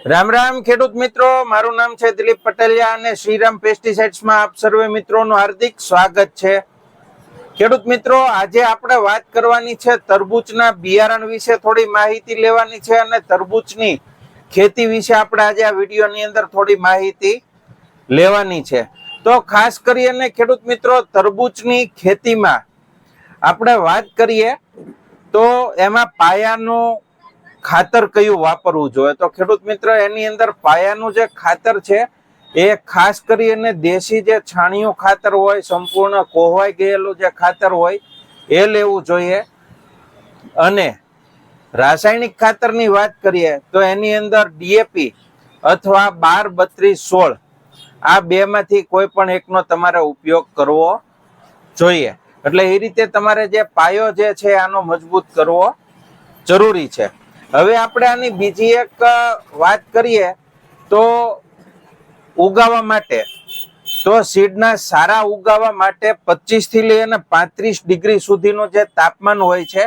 રામ રામ ખેડૂત મિત્રો, મારું નામ છે દિલીપ પટેલિયા અને શ્રીરામ પેસ્ટિસાઇડ્સ માં આપ સર્વે મિત્રોનું હાર્દિક સ્વાગત છે। ખેડૂત મિત્રો, આજે આપણે વાત કરવાની છે તરબૂચના બિયારણ વિશે થોડી માહિતી લેવાની છે અને તરબૂચની ખેતી વિશે આપણે આજે આ વિડીયોની અંદર થોડી માહિતી લેવાની છે। તો ખાસ કરીને ખેડૂત મિત્રો, તરબૂચની ખેતીમાં આપણે વાત કરીએ તો એમાં પાયાનું ખાતર કયું વાપરવું જોઈએ। તો ખેડૂત મિત્ર, એની અંદર પાયાનું જે ખાતર છે એ ખાસ કરીને દેશી જે છાણિયું ખાતર હોય, સંપૂર્ણ કોહવાઈ ગયેલું જે ખાતર હોય એ લેવું જોઈએ। અને રાસાયણિક ખાતરની વાત કરીએ તો એની અંદર ડીએપી અથવા 12-32-16 આ બેમાંથી કોઈ પણ એકનો તમારે ઉપયોગ કરવો જોઈએ। એટલે એ રીતે તમારે જે પાયો જે છે આનો મજબૂત કરવો જરૂરી છે। હવે આપણે આની બીજી એક વાત કરીએ તો ઉગાવવા માટે, તો સીડના સારા ઉગાવવા માટે 25 થી લઈ અને 35 ડિગ્રી સુધીનું જે તાપમાન હોય છે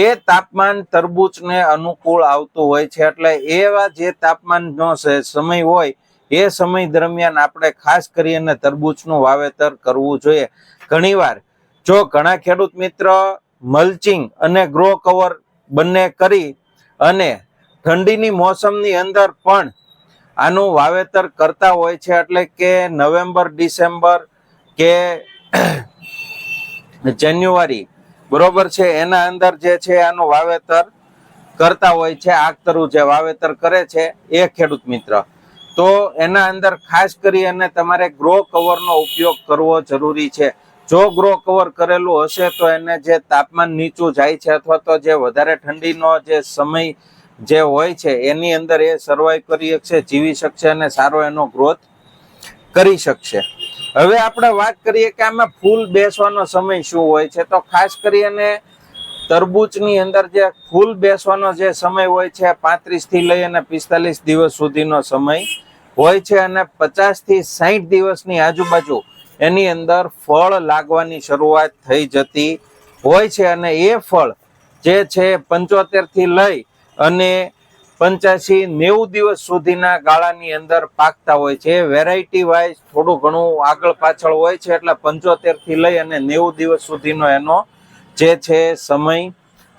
એ તાપમાન તરબૂચને અનુકૂળ આવતું હોય છે। એટલે એવા જે તાપમાનનો સમય હોય એ સમય દરમિયાન આપણે ખાસ કરીને તરબૂચનું વાવેતર કરવું જોઈએ। ઘણીવાર જો ઘણા ખેડૂત મિત્ર મલ્ચિંગ અને ગ્રો કવર બંને કરી અને ઠંડીની મોસમની અંદર પણ આનું વાવેતર કરતા હોય છે। એટલે કે નવેમ્બર, ડિસેમ્બર કે જાન્યુઆરી બરોબર છે, એના અંદર જે છે આનું વાવેતર કરતા હોય છે। આખતરું જે વાવેતર કરે છે એ ખેડૂત મિત્ર, તો એના અંદર ખાસ કરી અને તમારે ગ્રો કવરનો ઉપયોગ કરવો જરૂરી છે। જો ગ્રો કવર કરેલું હશે તો એને જે તાપમાન નીચું જાય છે અથવા તો જે વધારે ઠંડીનો જે સમય જે હોય છે એની અંદર એ સર્વાઈવ કરી શકશે, જીવી શકશે અને સારો એનો ગ્રોથ કરી શકશે। હવે આપણે વાત કરીએ કે આમાં ફૂલ બેસવાનો સમય શું હોય છે, તો ખાસ કરીને તરબૂચની અંદર જે ફૂલ બેસવાનો જે સમય હોય છે 35 થી લઈ અને 45 દિવસ સુધીનો સમય હોય છે અને 50 થી 60 દિવસની આજુબાજુ એની અંદર ફળ લાગવાની શરૂઆત થઈ જતી હોય છે। અને એ ફળ જે છે 75 થી લઈ અને 85-90 દિવસ સુધીના ગાળાની અંદર પાકતા હોય છે। વેરાયટી વાઇઝ થોડું ઘણું આગળ પાછળ હોય છે, એટલે 75 થી લઈ અને 90 દિવસ સુધીનો એનો જે છે સમય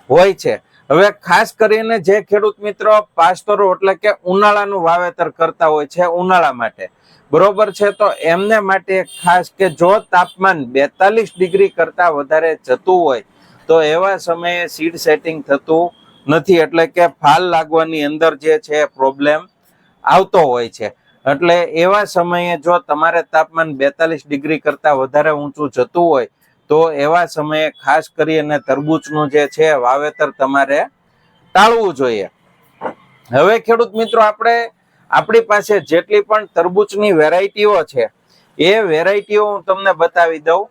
હોય છે। હવે ખાસ કરીને જે ખેડૂત મિત્રો પાસ્તરો એટલે કે ઉનાળાનું વાવેતર કરતા હોય છે, ઉનાળા માટે બરોબર છે, તો એમને માટે ખાસ કે જો તાપમાન 42 ડિગ્રી કરતા વધારે જતું હોય તો એવા સમયે સીડ સેટિંગ થતું નથી, એટલે કે ફાલ લાગવાની અંદર જે છે પ્રોબ્લેમ આવતો હોય છે। એટલે એવા સમયે જો તમારે તાપમાન 42 ડિગ્રી કરતા વધારે ઊંચું જતું હોય તો એવા સમયે ખાસ કરીને તરબૂચનું જે છે વાવેતર તમારે ટાળવું જોઈએ। હવે ખેડૂત મિત્રો, આપણી પાસે જેટલી પણ તરબૂચની વેરાયટીઓ છે એ વેરાયટીઓ હું તમને બતાવી દઉં।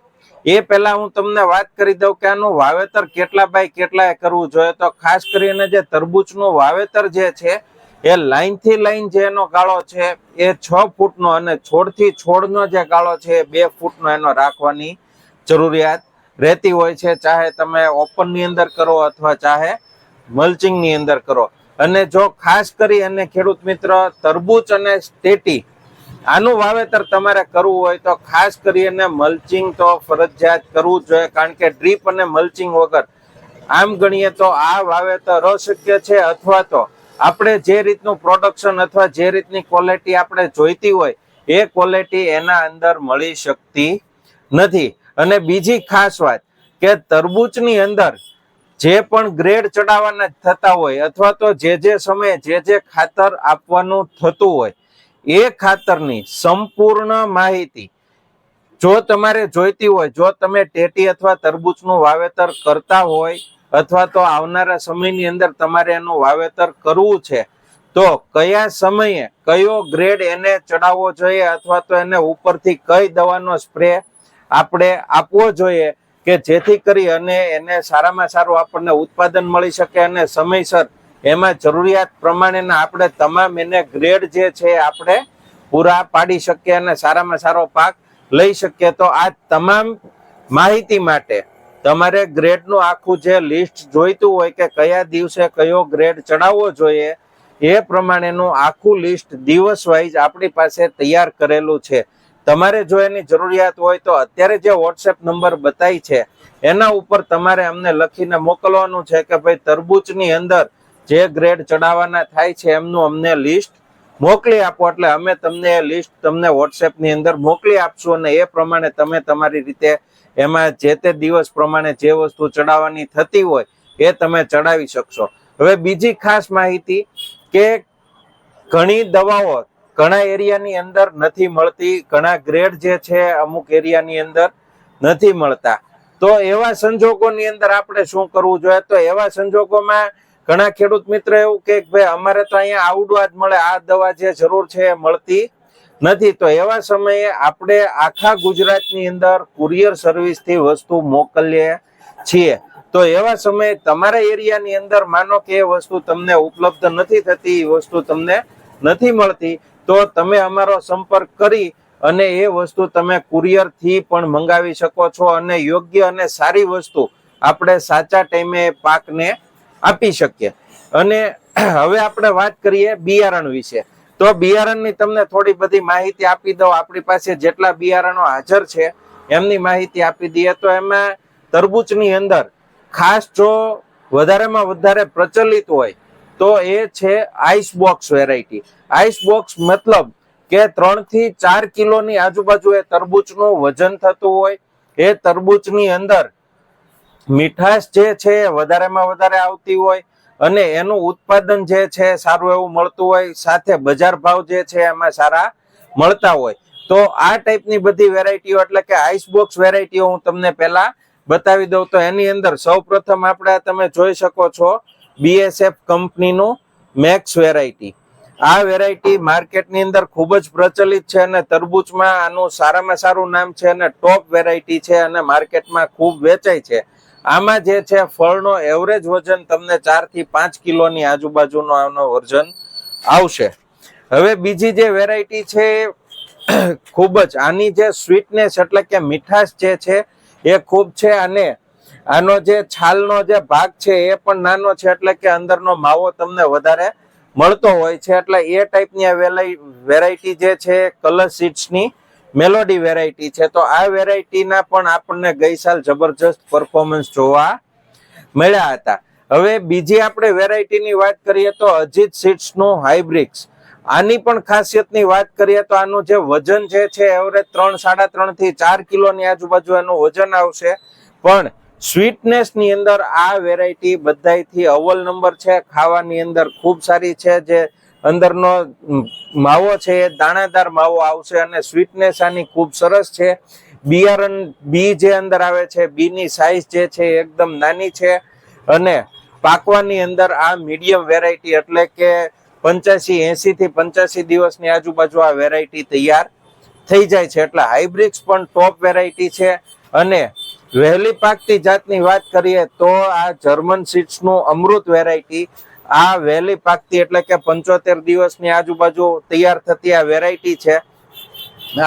એ પહેલા હું તમને વાત કરી દઉં કે આનું વાવેતર કેટલા બાય કેટલા કરવું જોઈએ। તો ખાસ કરીને જે તરબૂચનું વાવેતર જે છે એ લાઈન થી લાઈન જે એનો ગાળો છે એ 6 ફૂટનો અને છોડથી છોડનો જે ગાળો છે એ 2 ફૂટનો એનો રાખવાની જરૂરિયાત રહેતી હોય છે, ચાહે તમે ઓપનની અંદર કરો અથવા ચાહે મલ્ચિંગની અંદર કરો। અને જો ખાસ કરી અને ખેડૂત મિત્ર તરબૂચ અને સ્ટેટી આનું વાવેતર તમારે કરવું હોય તો ખાસ કરીને મલ્ચિંગ તો ફરજિયાત કરવું જ જોઈએ, કારણ કે ડ્રીપ અને મલ્ચિંગ વગર આમ ગણીએ તો આ વાવેતર અશક્ય છે, અથવા તો આપણે જે રીતનું પ્રોડક્શન અથવા જે રીતની ક્વોલિટી આપણે જોઈતી હોય એ ક્વોલિટી એના અંદર મળી શકતી નથી। અને બીજી ખાસ વાત કે તરબૂચની અંદર જે પણ ગ્રેડ ચડાવવાના થતા હોય અથવા તો જે સમયે જે ખાતર આપવાનું થતું હોય એ ખાતરની સંપૂર્ણ માહિતી જો તમારે જોઈતી હોય, જો તમે ટેટી અથવા તરબૂચનું વાવેતર કરતા હોય અથવા તો આવનારા સમયની અંદર તમારે એનું વાવેતર કરવું છે, તો કયા સમયે કયો ગ્રેડ એને ચડાવવો જોઈએ અથવા તો એને ઉપરથી કઈ દવાનો સ્પ્રે આપણે આપવો જોઈએ કે જેથી કરી અને એને સારામાં સારું આપણને ઉત્પાદન મળી શકે અને સમયસર એમાં જરૂરિયાત પ્રમાણેના આપણે તમામ એને ગ્રેડ જે છે આપણે પૂરા પાડી શકીએ અને સારામાં સારો પાક લઈ શકીએ। તો આ તમામ માહિતી માટે તમારે ગ્રેડનું આખું જે લિસ્ટ જોઈતું હોય કે કયા દિવસે કયો ગ્રેડ ચડાવવો જોઈએ એ પ્રમાણેનું આખું લિસ્ટ દિવસ વાઇઝ આપણી પાસે તૈયાર કરેલું છે. તમારે જો એની જરૂરિયાત હોય તો અત્યારે જે વોટ્સએપ નંબર બતાવી છે એના ઉપર તમારે અમને લખીને મોકલવાનું છે કે ભાઈ તરબૂચની અંદર જે ગ્રેડ ચડાવવાના થાય છે એમનું અમને લિસ્ટ મોકલી આપો, એટલે અમે તમને એ લિસ્ટ તમને વોટ્સએપ ની અંદર મોકલી આપશું અને એ પ્રમાણે તમે તમારી રીતે એમાં જે તે દિવસ પ્રમાણે જે વસ્તુ ચડાવવાની થતી હોય એ તમે ચડાવી શકશો. હવે બીજી ખાસ માહિતી કે ઘણી દવાઓ ઘણા એરિયાની અંદર નથી મળતી, ઘણા ગ્રેડ જે છે અમુક એરિયાની અંદર નથી મળતા. તો એવા સંજોગોની અંદર આપણે શું કરવું જોઈએ? તો એવા સંજોગોમાં ઘણા ખેડૂત મિત્ર એવું કે ભાઈ અમારે તો અહીંયા આવડવા જ મળે, આ દવા જે જરૂર છે એ મળતી નથી. તો એવા સમયે આપણે આખા ગુજરાતની અંદર કુરિયર સર્વિસથી વસ્તુ મોકલીએ છીએ. તો એવા સમયે તમારા એરિયાની અંદર માનો કે એ વસ્તુ તમને ઉપલબ્ધ નથી થતી, એ વસ્તુ તમને નથી મળતી, તો તમે અમારો સંપર્ક કરી અને એ વસ્તુ તમે કુરિયર થી પણ મંગાવી શકો છો અને યોગ્ય અને સારી વસ્તુ આપણે સાચા ટાઈમે પાકને આપી શકીએ. અને હવે આપણે વાત કરીએ બિયારણ વિશે. તો બિયારણની તમને થોડી બધી માહિતી આપી દઉં. આપણી પાસે જેટલા બિયારણો હાજર છે એમની માહિતી આપી દઈએ. તો એમાં તરબૂચની અંદર ખાસ જો વધારેમાં વધારે પ્રચલિત હોય તો એ છે ice box variety. Ice box મતલબ કે 3 થી 4 કિલોની આજુબાજુ એ તરબૂચનું વજન થતું હોય. એ તરબૂચની અંદર મીઠાશ જે છે વધારેમાં વધારે આવતી હોય અને એનું ઉત્પાદન જે છે સારું એવું મળતું હોય, સાથે બજાર ભાવ જે છે એમાં સારા મળતા હોય. તો આ ટાઈપની બધી વેરાયટીઓ એટલે કે આઈસ બોક્સ વેરાયટીઓ હું તમને પહેલા બતાવી દઉં. તો એની અંદર સૌપ્રથમ આપણે તમે જોઈ શકો છો BSF કંપનીનું મેક્સ વેરાયટી. આ વેરાયટી માર્કેટની અંદર ખૂબ જ પ્રચલિત છે અને તરબૂચમાં આનું સારામાં સારું નામ છે અને ટોપ વેરાયટી છે અને માર્કેટમાં ખૂબ વેચાય છે. આમાં જે છે ફળનો એવરેજ વજન તમને 4 થી 5 કિલોની આજુબાજુનો આનો વજન આવશે. હવે બીજી જે વેરાયટી છે ખૂબ જ આની જે સ્વીટનેસ એટલે કે મીઠાશ જે છે એ ખૂબ છે અને આનો જે છાલનો જે ભાગ છે એ પણ નાનો છે એટલે કે અંદરનો માવો તમને વધારે મળતો હોય છે. એટલે એ ટાઈપની આ વેરાયટી જે છે કલર સીડ્સની મેલોડી વેરાયટી છે. તો આ વેરાયટીના પણ આપણને ગઈ સાલ જબરજસ્ત પરફોર્મન્સ જોવા મળ્યા હતા. હવે બીજી આપણે વેરાયટીની વાત કરીએ તો અજીત સીડ્સનું હાઇબ્રિક્સ. આની પણ ખાસિયતની વાત કરીએ તો આનું જે વજન જે છે એવરેજ 3.5 થી 4 કિલોની આજુબાજુ એનું વજન આવશે. પણ સ્વીટનેસ ની અંદર આ વેરાયટી બધાયથી અવ્વલ નંબર છે. ખાવાની અંદર ખૂબ સારી છે. જે અંદરનો માવો છે એ દાણાદાર માવો આવશે અને સ્વીટનેસ આની ખૂબ સરસ છે. બિયારણ બી જે અંદર આવે છે, બીની સાઈઝ જે છે એકદમ નાની છે અને પાકવાની અંદર આ મીડિયમ વેરાયટી એટલે કે 80 થી 85 દિવસની આજુબાજુ આ વેરાયટી તૈયાર થઈ જાય છે. એટલે હાઇબ્રિક્સ પણ ટોપ વેરાયટી છે. અને વહેલી પાકતી જાતની વાત કરીએ તો આ જર્મન સીડ્સનું અમૃત વેરાયટી. આ વહેલી પાકતી એટલે કે 75 દિવસની આજુબાજુ તૈયાર થતી આ વેરાયટી છે.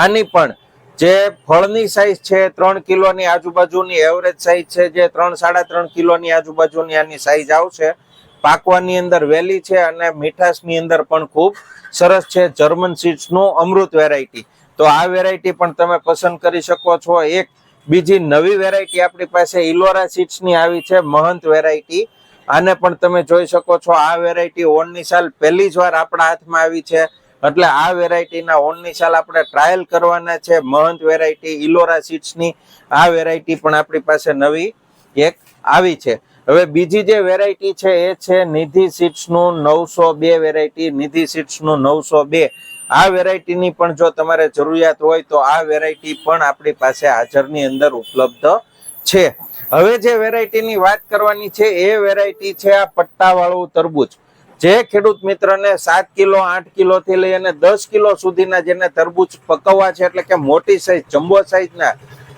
આની પણ જે ફળની સાઈઝ છે 3 કિલોની આજુબાજુની એવરેજ સાઈઝ છે, જે 3.5 કિલોની આજુબાજુની આની સાઈઝ આવશે. પાકવાની અંદર વહેલી છે અને મીઠાશની અંદર પણ ખૂબ સરસ છે. જર્મન સીડ્સનું અમૃત વેરાયટી. તો આ વેરાયટી પણ તમે પસંદ કરી શકો છો. એક બીજી નવી વેરાયટી આપણી પાસે ઇલોરા સીડ્સની આવી છે, મહંત વેરાયટી. આને પણ તમે જોઈ શકો છો. આ વેરાયટી ઓનની સાલ પહેલી જ વાર આપણા હાથમાં આવી છે. એટલે આ વેરાયટીના ઓનની સાલ આપણે ટ્રાયલ કરવાના છે. મહંત વેરાયટી ઇલોરા સીડ્સની આ વેરાયટી પણ આપણી પાસે નવી એક આવી છે. હવે બીજી જે વેરાયટી છે એ છે નિધિ સીડ્સનું 902 વેરાયટી. નિધિ સીડ્સનું 902 આ વેરાયટીની પણ જો તમારે જરૂરિયાત હોય તો આ વેરાયટી પણ આપણી પાસે હાજરની અંદર ઉપલબ્ધ છે. હવે જે વેરાયટીની વાત કરવાની છે એ વેરાયટી છે આ પટ્ટાવાળું તરબૂચ. જે ખેડૂત મિત્રને 7 કિલો 8 કિલો થી લઈ અને 10 કિલો સુધીના જેને તરબૂચ પકવવા છે એટલે કે મોટી સાઈઝ જમ્બો સાઈઝના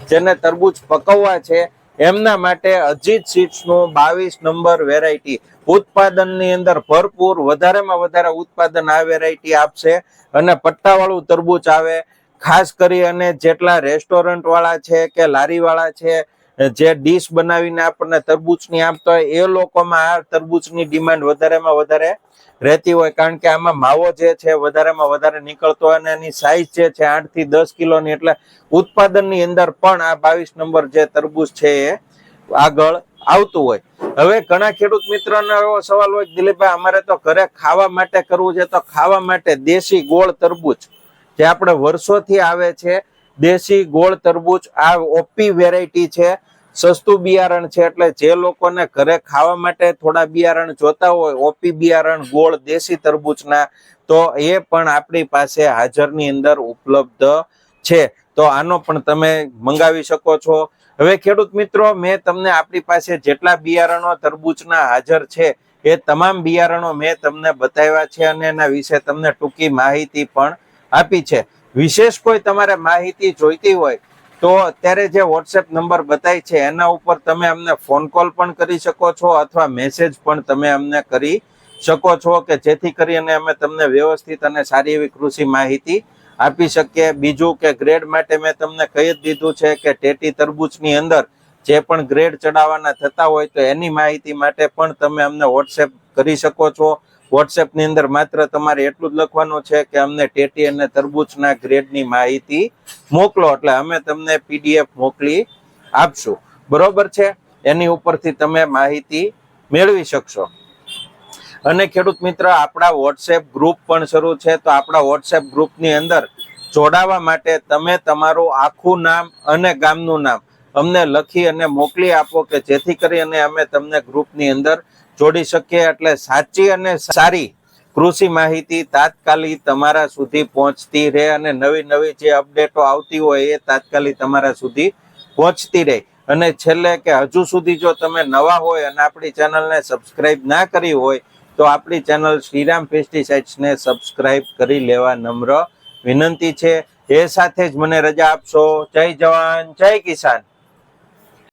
જેને તરબૂચ પકવવા છે એમના માટે અજીત સીડ્સનું 22 નંબર વેરાયટી. ઉત્પાદનની અંદર ભરપૂર વધારેમાં વધારે ઉત્પાદન આ વેરાયટી આપશે અને પટ્ટાવાળું તરબૂચ આવે. ખાસ કરી અને જેટલા રેસ્ટોરન્ટ વાળા છે કે લારી વાળા છે જે ડીશ બનાવીને આપણને તરબૂચની આપતા હોય એ લોકોમાં આ તરબૂચની ડિમાન્ડ વધારેમાં વધારે રહેતી હોય, કારણ કે આમાં માવો જે છે વધારેમાં વધારે નીકળતો હોય અને એની સાઈઝ જે છે 8 થી 10 કિલોની, એટલે ઉત્પાદનની અંદર પણ આ 22 નંબર જે તરબૂચ છે એ આગળ આવતું હોય. હવે ઘણા ખેડૂત મિત્રોનો એવો સવાલ હોય, દિલીપભાઈ અમારે તો ઘરે ખાવા માટે કરવું છે, તો ખાવા માટે દેશી ગોળ તરબૂચ જે આપણે વર્ષોથી આવે છે, દેશી ગોળ તરબૂચ આ ઓપી વેરાયટી છે, સસ્તું બિયારણ છે. એટલે જે લોકોને ઘરે ખાવા માટે થોડા બિયારણ જોતા હોય, ઓપી બિયારણ ગોળ દેશી તરબૂચના, તો એ પણ આપણી પાસે હાજરની અંદર ઉપલબ્ધ છે. તો આનો પણ તમે મંગાવી શકો છો. હવે ખેડૂત મિત્રો, મેં તમને આપણી પાસે જેટલા બિયારણો તરબૂચના હાજર છે એ તમામ બિયારણો મેં તમને બતાવ્યા છે અને એના વિશે તમને ટૂંકી માહિતી પણ આપી છે. વિશેષ કોઈ તમારે માહિતી જોઈતી હોય તો અત્યારે જે વોટ્સએપ નંબર બતાય છે એના ઉપર તમે અમને ફોન કોલ પણ કરી શકો છો અથવા મેસેજ પણ તમે અમને કરી શકો છો, કે જેથી કરીને અમે તમને વ્યવસ્થિત અને સારી એવી કૃષિ માહિતી આપી શકીએ. બીજું કે ગ્રેડ માટે મેં તમને કહી જ દીધું છે કે ટેટી તરબૂચની અંદર જે પણ ગ્રેડ ચડાવવાના થતા હોય તો એની માહિતી માટે પણ તમે અમને વોટ્સએપ કરી શકો છો. વોટ્સએપ ની અંદર માત્ર તમારે એટલું જ લખવાનું છે કે અમને ટેટી અને તરબૂચના ગ્રેડની માહિતી મોકલો, એટલે અમે તમને પીડીએફ મોકલી આપશું. બરોબર છે, એની ઉપરથી તમે માહિતી મેળવી શકશો. અને ખેડૂત મિત્ર, આપણા વોટ્સએપ ગ્રુપ પણ શરૂ છે, તો આપણા વોટ્સએપ ગ્રુપની અંદર જોડાવા માટે તમે તમારું આખું નામ અને ગામનું નામ અમને લખી અને મોકલી આપો, કે જેથી કરી અને અમે તમને ગ્રુપની અંદર જોડી શકીએ. એટલે સાચી અને સારી કૃષિ માહિતી તાત્કાલિક તમારા સુધી પહોંચતી રહે અને નવી નવી જે અપડેટો આવતી હોય એ તાત્કાલિક તમારા સુધી પહોંચતી રહે. અને છેલ્લે કે હજુ સુધી જો તમે નવા હોય અને આપણી ચેનલને સબસ્ક્રાઇબ ના કરી હોય તો આપણી ચેનલ શ્રીરામ પેસ્ટિસાઇડ્સને સબસ્ક્રાઇબ કરી લેવા નમ્ર વિનંતી છે. એ સાથે જ મને રજા આપશો. જય જવાન, જય કિસાન.